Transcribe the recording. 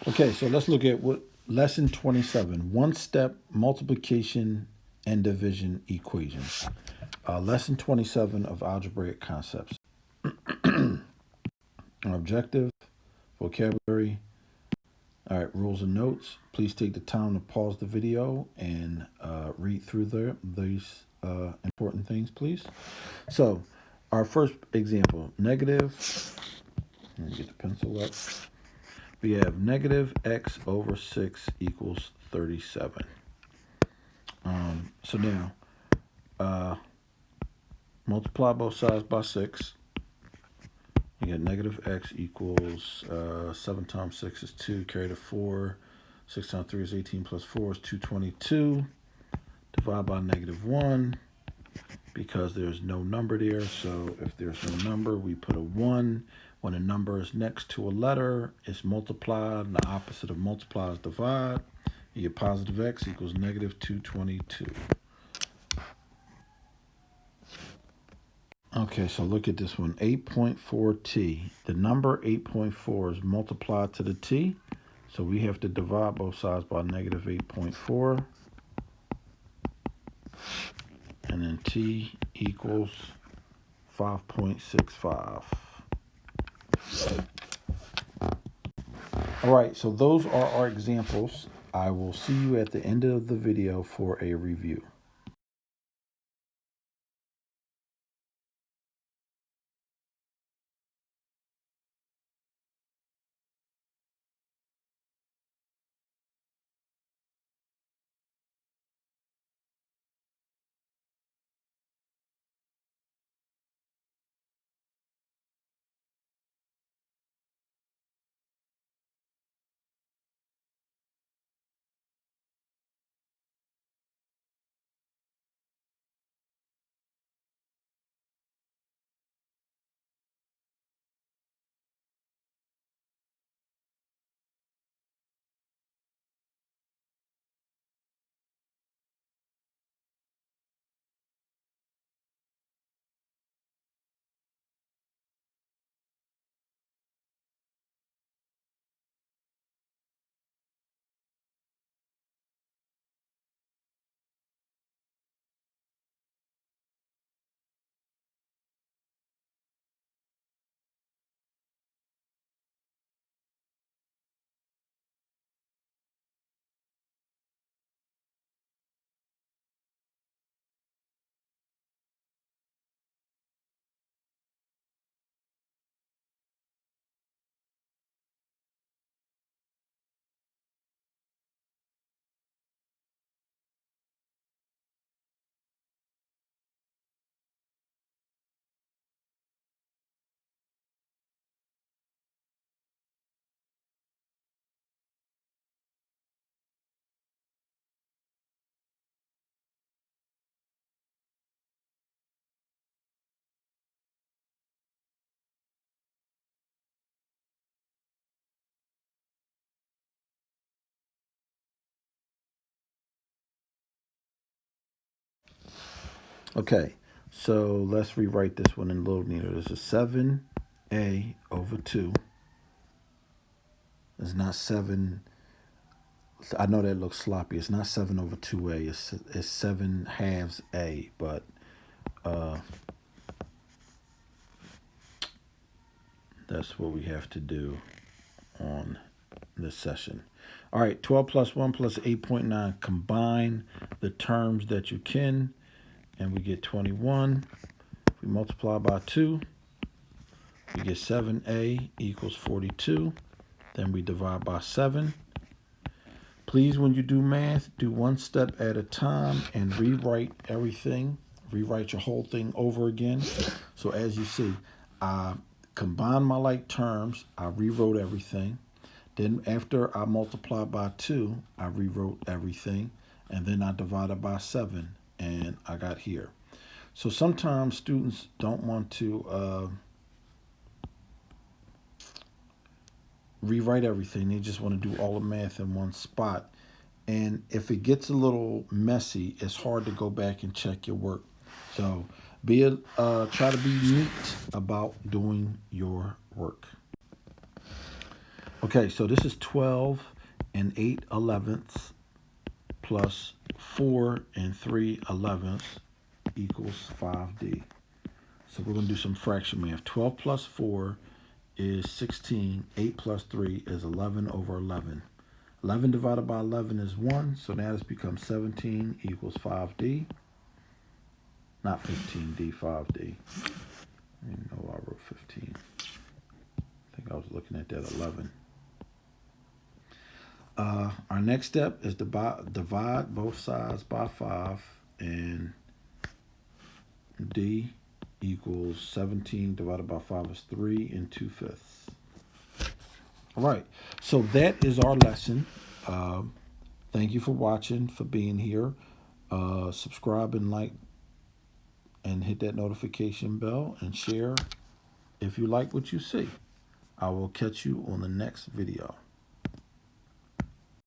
Okay, so let's look at what lesson 27, one-step multiplication and division equations. Lesson 27 of algebraic concepts. Objective, vocabulary. All right, rules and notes. Please take the time to pause the video and read through these important things, please. So, our first example, negative. Let me get the pencil up. We have negative x over 6 equals 37. So now, multiply both sides by 6. You get negative x equals 7 times 6 is 2, carry the 4. 6 times 3 is 18 plus 4 is 222. Divide by negative 1 because there's no number there. So if there's no number, we put a 1. When a number is next to a letter, it's multiplied. And the opposite of multiply is divide. You get positive x equals negative 222. Okay, so look at this one, 8.4t. The number 8.4 is multiplied to the t, so we have to divide both sides by negative 8.4. And then t equals 5.65. All right, so those are our examples. I will see you at the end of the video for a review. Okay, so let's rewrite this one in a little neater. This is 7a over 2. It's not 7. I know that looks sloppy. It's not 7 over 2a. It's 7 halves a, but that's what we have to do on this session. All right, 12 plus 1 plus 8.9. Combine the terms that you can, and we get 21. If we multiply by 2, we get 7a equals 42. Then we divide by 7. Please, when you do math, do one step at a time and rewrite everything. Rewrite your whole thing over again. So as you see, I combined my like terms. I rewrote everything. Then after I multiplied by 2, I rewrote everything. And then I divided by 7, and I got here. So sometimes students don't want to rewrite everything. They just want to do all the math in one spot. And if it gets a little messy, it's hard to go back and check your work. So try to be neat about doing your work. Okay, so this is 12 and 8/11 plus 4 and 3/11 equals 5D. So we're going to do some fraction math. 12 plus 4 is 16. 8 plus 3 is 11 over 11. 11 divided by 11 is 1, so now this becomes 17 equals 5D. Not 15D, 5D. I didn't know I wrote 15. I think I was looking at that 11. Our next step is divide both sides by 5, and D equals 17 divided by 5 is 3 and 2/5. All right, so that is our lesson. Thank you for watching, for being here. Subscribe and like and hit that notification bell and share if you like what you see. I will catch you on the next video.